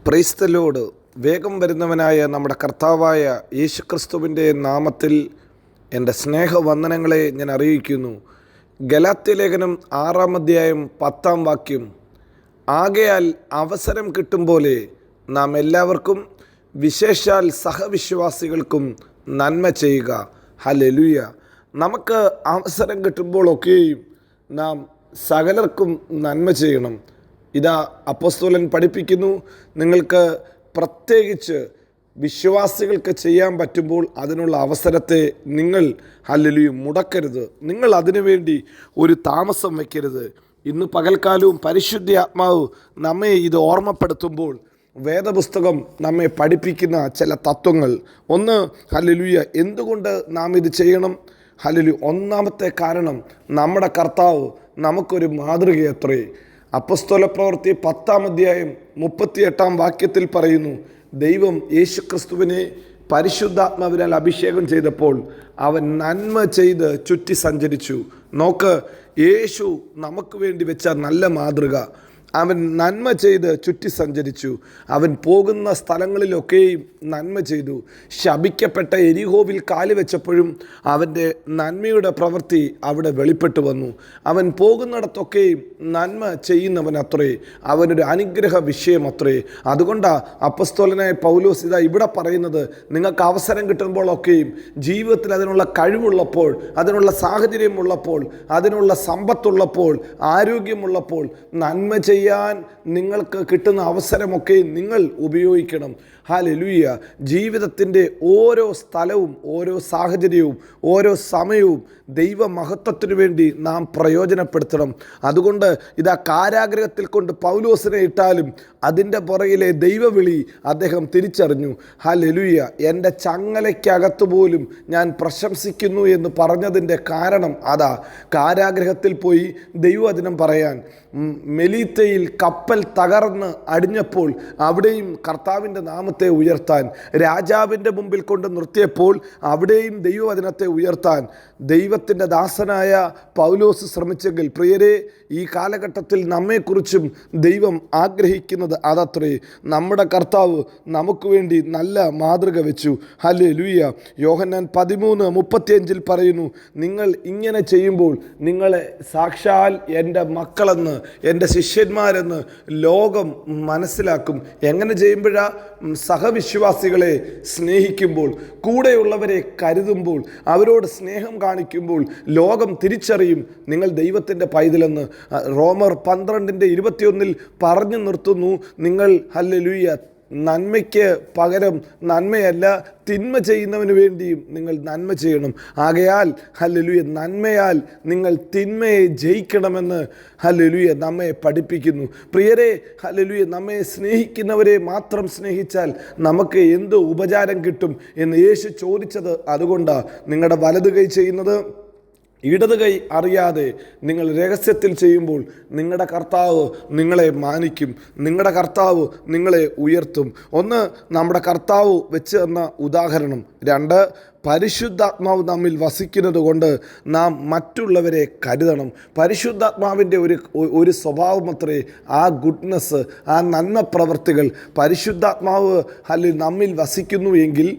Praise the Lord. വേഗം വരുന്നവനായ നമ്മുടെ കർത്താവായ യേശുക്രിസ്തുവിൻ്റെ നാമത്തിൽ എൻ്റെ സ്നേഹവന്ദനങ്ങളെ ഞാൻ അറിയിക്കുന്നു. ഗലാത്യ ലേഖനം 6-ാം അധ്യായം 10-ാം വാക്യം. ആകയാൽ അവസരം കിട്ടും പോലെ നാം എല്ലാവർക്കും, വിശേഷാൽ സഹവിശ്വാസികൾക്കും നന്മ ചെയ്യുക. ഹല്ലേലൂയ. നമുക്ക് അവസരം കിട്ടുമ്പോഴൊക്കെയും നാം സകലർക്കും നന്മ ചെയ്യണം. ഇതാ അപ്പോസ്തലൻ പഠിപ്പിക്കുന്നു, നിങ്ങൾക്ക് പ്രത്യേകിച്ച് വിശ്വാസികൾക്ക് ചെയ്യാൻ പറ്റുമ്പോൾ അതിനുള്ള അവസരത്തെ നിങ്ങൾ ഹല്ലേലൂയ മുടക്കരുത്. നിങ്ങൾ അതിനുവേണ്ടി ഒരു താമസം വയ്ക്കരുത്. ഇന്ന് പകൽക്കാലവും പരിശുദ്ധ ആത്മാവ് നമ്മെ ഇത് ഓർമ്മപ്പെടുത്തുമ്പോൾ വേദപുസ്തകം നമ്മെ പഠിപ്പിക്കുന്ന ചില തത്വങ്ങൾ. ഒന്ന്, ഹല്ലേലൂയ, എന്തുകൊണ്ട് നാം ഇത് ചെയ്യണം? ഹല്ലേലൂയ. ഒന്നാമത്തെ കാരണം, നമ്മുടെ കർത്താവ് നമുക്കൊരു മാതൃകയത്രേ. അപ്പോസ്തല പ്രവൃത്തി 10-ാം അധ്യായം 38-ാം വാക്യത്തിൽ പറയുന്നു, ദൈവം യേശുക്രിസ്തുവിനെ പരിശുദ്ധാത്മാവിനാൽ അഭിഷേകം ചെയ്തപ്പോൾ അവൻ നന്മ ചെയ്ത് ചുറ്റി സഞ്ചരിച്ചു. നോക്ക്, യേശു നമുക്ക് വേണ്ടി വെച്ച നല്ല മാതൃക. അവൻ നന്മ ചെയ്ത് ചുറ്റി സഞ്ചരിച്ചു. അവൻ പോകുന്ന സ്ഥലങ്ങളിലൊക്കെയും നന്മ ചെയ്തു. ശപിക്കപ്പെട്ട എരിഹോവിൽ കാല് വെച്ചപ്പോഴും അവൻ്റെ നന്മയുടെ പ്രവൃത്തി അവിടെ വെളിപ്പെട്ടു വന്നു. അവൻ പോകുന്നിടത്തൊക്കെയും നന്മ ചെയ്യുന്നവൻ അത്രേ. അവനൊരു അനുഗ്രഹ വിഷയം അത്രേ. അതുകൊണ്ടാണ് അപ്പോസ്തലനായ പൗലോസ് ഇതാ ഇവിടെ പറയുന്നത്, നിങ്ങൾക്ക് അവസരം കിട്ടുമ്പോഴൊക്കെയും ജീവിതത്തിൽ അതിനുള്ള കഴിവുള്ളപ്പോൾ, അതിനുള്ള സാഹചര്യമുള്ളപ്പോൾ, അതിനുള്ള സമ്പത്തുള്ളപ്പോൾ, ആരോഗ്യമുള്ളപ്പോൾ നന്മ ചെയ്യാൻ നിങ്ങൾക്ക് കിട്ടുന്ന അവസരമൊക്കെ നിങ്ങൾ ഉപയോഗിക്കണം. ഹല്ലേലൂയ. ജീവിതത്തിൻ്റെ ഓരോ സ്ഥലവും, ഓരോ സാഹചര്യവും, ഓരോ സമയവും ദൈവമഹത്വത്തിനു വേണ്ടി നാം പ്രയോജനപ്പെടുത്തണം. അതുകൊണ്ട് ഇതാ കാരാഗ്രഹത്തിൽ കൊണ്ട് പൗലോസിനെ ഇട്ടാലും അതിൻ്റെ പുറകിലെ ദൈവവിളി അദ്ദേഹം തിരിച്ചറിഞ്ഞു. ഹല്ലേലൂയ. എൻ്റെ ചങ്ങലയ്ക്കകത്ത് പോലും ഞാൻ പ്രശംസിക്കുന്നു എന്ന് പറഞ്ഞതിൻ്റെ കാരണം അതാ. കാരാഗ്രഹത്തിൽ പോയി ദൈവവചനം പറയാൻ, മെലീത്തയിൽ കപ്പൽ തകർന്ന് അടിഞ്ഞപ്പോൾ അവിടെയും കർത്താവിൻ്റെ നാമത്തെ ഉയർത്താൻ, രാജാവിൻ്റെ മുമ്പിൽ കൊണ്ട് നിർത്തിയപ്പോൾ അവിടെയും ദൈവവചനത്തെ ഉയർത്താൻ ദൈവത്തിൻ്റെ ദാസനായ പൗലോസ് ശ്രമിച്ചെങ്കിൽ, പ്രിയരെ, ഈ കാലഘട്ടത്തിൽ നമ്മെക്കുറിച്ചും ദൈവം ആഗ്രഹിക്കുന്നത് അതത്രേ. നമ്മുടെ കർത്താവ് നമുക്ക് വേണ്ടി നല്ല മാതൃക വെച്ചു. ഹല്ലേലൂയ. യോഹന്നാൻ 13:35 പറയുന്നു, നിങ്ങൾ ഇങ്ങനെ ചെയ്യുമ്പോൾ നിങ്ങളെ സാക്ഷാൽ എൻ്റെ മക്കളെന്ന്, എൻ്റെ ശിഷ്യന്മാരെന്ന് ലോകം മനസ്സിലാക്കും. എങ്ങനെ ചെയ്യുമ്പോഴാ? സഹവിശ്വാസികളെ സ്നേഹിക്കുമ്പോൾ, കൂടെയുള്ളവരെ കരുതുമ്പോൾ, അവരോട് സ്നേഹം കാണിക്കുമ്പോൾ ലോകം തിരിച്ചറിയും നിങ്ങൾ ദൈവത്തിൻ്റെ പൈതലെന്ന്. റോമർ 12:21 പറഞ്ഞു നിർത്തുന്നു, നിങ്ങൾ ഹല്ലേലൂയ നന്മയ്ക്ക് പകരം നന്മയല്ല, തിന്മ ചെയ്യുന്നവന് വേണ്ടിയും നിങ്ങൾ നന്മ ചെയ്യണം. ആകയാൽ ഹല്ലേലൂയ നന്മയാൽ നിങ്ങൾ തിന്മയെ ജയിക്കണമെന്ന് ഹല്ലേലൂയ നമ്മെ പഠിപ്പിക്കുന്നു. പ്രിയരെ, ഹല്ലേലൂയ നമ്മെ സ്നേഹിക്കുന്നവരെ മാത്രം സ്നേഹിച്ചാൽ നമുക്ക് എന്ത് ഉപചാരം കിട്ടും എന്ന് യേശു ചോദിച്ചത് അതുകൊണ്ടാണ്. നിങ്ങളുടെ വലത് കൈ ചെയ്യുന്നത് ഇടത് കൈ അറിയാതെ നിങ്ങൾ രഹസ്യത്തിൽ ചെയ്യുമ്പോൾ നിങ്ങളുടെ കർത്താവ് നിങ്ങളെ മാനിക്കും. നിങ്ങളുടെ കർത്താവ് നിങ്ങളെ ഉയർത്തും. ഒന്ന്, നമ്മുടെ കർത്താവ് വെച്ച് തന്ന ഉദാഹരണം. രണ്ട്, പരിശുദ്ധാത്മാവ് നമ്മിൽ വസിക്കുന്നത് കൊണ്ട് നാം മറ്റുള്ളവരെ കരുതണം. പരിശുദ്ധാത്മാവിൻ്റെ ഒരു സ്വഭാവം അത്രേ ആ ഗുഡ്നെസ്, ആ നന്മ പ്രവർത്തികൾ. പരിശുദ്ധാത്മാവ് അല്ലെങ്കിൽ നമ്മിൽ വസിക്കുന്നു എങ്കിൽ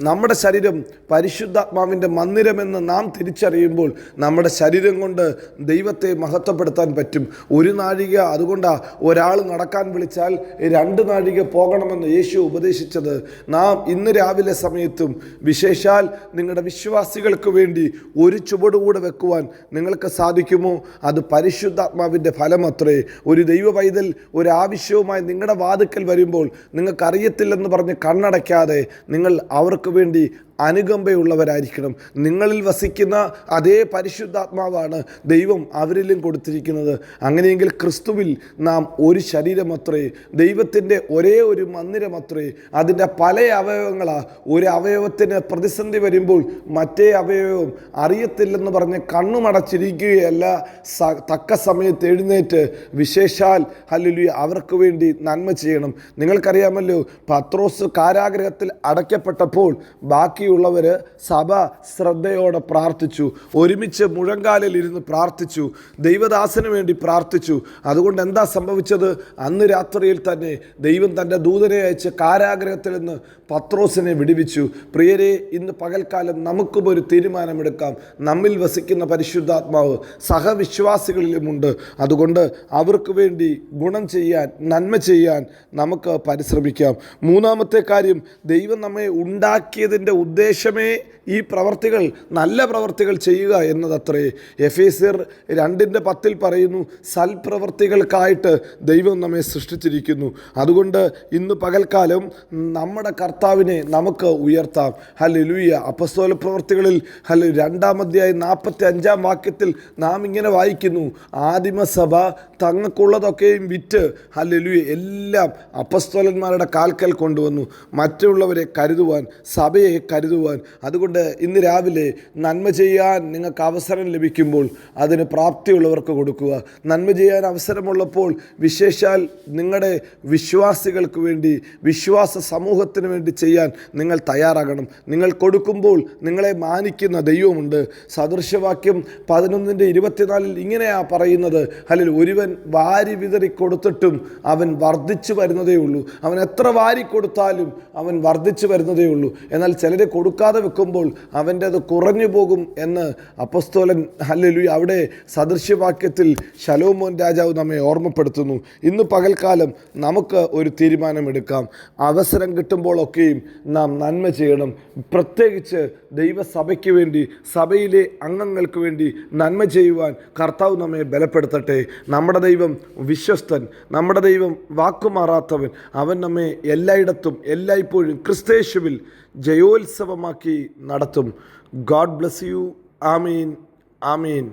നമ്മുടെ ശരീരം പരിശുദ്ധാത്മാവിൻ്റെ മന്ദിരമെന്ന് നാം തിരിച്ചറിയുമ്പോൾ നമ്മുടെ ശരീരം കൊണ്ട് ദൈവത്തെ മഹത്വപ്പെടുത്താൻ പറ്റും. ഒരു നാഴിക, അതുകൊണ്ടാണ് ഒരാൾ നടക്കാൻ വിളിച്ചാൽ 2 നാഴിക പോകണമെന്ന് യേശു ഉപദേശിച്ചത്. നാം ഇന്ന് രാവിലെ സമയത്തും വിശേഷാൽ നിങ്ങളുടെ വിശ്വാസികൾക്ക് വേണ്ടി ഒരു ചുവടുകൂടെ വെക്കുവാൻ നിങ്ങൾക്ക് സാധിക്കുമോ? അത് പരിശുദ്ധാത്മാവിൻ്റെ ഫലമത്രേ. ഒരു ദൈവ പൈതൽ ഒരാവശ്യവുമായി നിങ്ങളുടെ വാതിക്കൽ വരുമ്പോൾ നിങ്ങൾക്കറിയത്തില്ലെന്ന് പറഞ്ഞ് കണ്ണടയ്ക്കാതെ നിങ്ങൾ അവർക്ക് വേണ്ടി അനുകമ്പയുള്ളവരായിരിക്കണം. നിങ്ങളിൽ വസിക്കുന്ന അതേ പരിശുദ്ധാത്മാവാണ് ദൈവം അവരിലും കൊടുത്തിരിക്കുന്നത്. അങ്ങനെയെങ്കിൽ ക്രിസ്തുവിൽ നാം ഒരു ശരീരമത്രേ, ദൈവത്തിൻ്റെ ഒരേ ഒരു മന്ദിരമത്രേ. അതിൻ്റെ പല അവയവങ്ങളാണ്. ഒരു അവയവത്തിന് പ്രതിസന്ധി വരുമ്പോൾ മറ്റേ അവയവം അറിയത്തില്ലെന്ന് പറഞ്ഞ് കണ്ണുമടച്ചിരിക്കുകയല്ല, തക്ക സമയത്ത് എഴുന്നേറ്റ് വിശേഷാൽ ഹല്ലേലൂയ അവർക്ക് വേണ്ടി നന്മ ചെയ്യണം. നിങ്ങൾക്കറിയാമല്ലോ, പത്രോസ് കാരാഗ്രഹത്തിൽ അടയ്ക്കപ്പെട്ടപ്പോൾ ബാക്കി ബാക്കിയുള്ളവർ സഭ ശ്രദ്ധയോടെ പ്രാർത്ഥിച്ചു, ഒരുമിച്ച് മുഴങ്കാലിൽ ഇരുന്ന് പ്രാർത്ഥിച്ചു, ദൈവദാസന് വേണ്ടി പ്രാർത്ഥിച്ചു. അതുകൊണ്ട് എന്താ സംഭവിച്ചത്? അന്ന് രാത്രിയിൽ തന്നെ ദൈവം തൻ്റെ ദൂതനെ അയച്ച് കാരാഗ്രഹത്തിൽ നിന്ന് പത്രോസിനെ വിടുവിച്ചു. പ്രിയരെ, ഇന്ന് പകൽക്കാലം നമുക്കും ഒരു തീരുമാനമെടുക്കാം. നമ്മിൽ വസിക്കുന്ന പരിശുദ്ധാത്മാവ് സഹവിശ്വാസികളിലുമുണ്ട്. അതുകൊണ്ട് അവർക്ക് വേണ്ടി ഗുണം ചെയ്യാൻ, നന്മ ചെയ്യാൻ നമുക്ക് പരിശ്രമിക്കാം. മൂന്നാമത്തെ കാര്യം, ദൈവം നമ്മെ ഉണ്ടാക്കിയതിൻ്റെ ഉദ്ദേശമേ ഈ പ്രവർത്തികൾ, നല്ല പ്രവർത്തികൾ ചെയ്യുക എന്നതത്രേ. എഫേസ്യർ 2:10 പറയുന്നു, സൽപ്രവർത്തികൾക്കായിട്ട് ദൈവം നമ്മെ സൃഷ്ടിച്ചിരിക്കുന്നു. അതുകൊണ്ട് ഇന്ന് പകൽക്കാലം നമ്മുടെ കർത്താവിനെ നമുക്ക് ഉയർത്താം. ഹല്ലേലൂയ. അപ്പോസ്തല പ്രവർത്തികളിൽ 2-ാം അധ്യായം 45-ാം വാക്യത്തിൽ നാം ഇങ്ങനെ വായിക്കുന്നു, ആദിമസഭ തങ്ങൾക്കുള്ളതൊക്കെയും വിറ്റ് ഹല്ലേലൂയ എല്ലാം അപ്പോസ്തലന്മാരുടെ കാൽക്കൽ കൊണ്ടുവന്നു, മറ്റുള്ളവരെ കരുതുവാൻ, സഭയെ കരുതുവാൻ. അതുകൊണ്ട് ഇന്ന് രാവിലെ നന്മ ചെയ്യാൻ നിങ്ങൾക്ക് അവസരം ലഭിക്കുമ്പോൾ അതിന് പ്രാപ്തിയുള്ളവർക്ക് കൊടുക്കുക. നന്മ ചെയ്യാൻ അവസരമുള്ളപ്പോൾ വിശേഷാൽ നിങ്ങളുടെ വിശ്വാസികൾക്ക് വേണ്ടി, വിശ്വാസ സമൂഹത്തിന് വേണ്ടി ചെയ്യാൻ നിങ്ങൾ തയ്യാറാകണം. നിങ്ങൾ കൊടുക്കുമ്പോൾ നിങ്ങളെ മാനിക്കുന്ന ദൈവമുണ്ട്. സദൃശവാക്യം 11:24 ഇങ്ങനെയാണ് പറയുന്നത്, ഒരുവൻ വാരി വിതറി കൊടുത്തിട്ടും അവൻ വർദ്ധിച്ചു വരുന്നതേ ഉള്ളൂ. അവൻ എത്ര വാരി കൊടുത്താലും അവൻ വർദ്ധിച്ചു വരുന്നതേ ഉള്ളൂ. എന്നാൽ ചിലരെ കൊടുക്കാതെ വെക്കുമ്പോൾ അവൻ്റെ അത് കുറഞ്ഞു പോകും എന്ന് അപ്പോസ്തലൻ ഹല്ലേലൂയ അവിടെ സദൃശ്യവാക്യത്തിൽ ശലോമോൻ രാജാവ് നമ്മെ ഓർമ്മപ്പെടുത്തുന്നു. ഇന്ന് പകൽക്കാലം നമുക്ക് ഒരു തീരുമാനമെടുക്കാം. അവസരം കിട്ടുമ്പോഴൊക്കെയും നാം നന്മ ചെയ്യണം. പ്രത്യേകിച്ച് ദൈവസഭയ്ക്ക് വേണ്ടി, സഭയിലെ അംഗങ്ങൾക്ക് വേണ്ടി നന്മ ചെയ്യുവാൻ കർത്താവ് നമ്മെ ബലപ്പെടുത്തട്ടെ. നമ്മുടെ ദൈവം വിശ്വസ്തൻ, നമ്മുടെ ദൈവം വാക്കുമാറാത്തവൻ. അവൻ നമ്മെ എല്ലായിടത്തും എല്ലായ്പ്പോഴും ക്രിസ്തയേശുവിൽ ജയോത്സവമാക്കി നടത്തും. God bless you. Amin, Amin.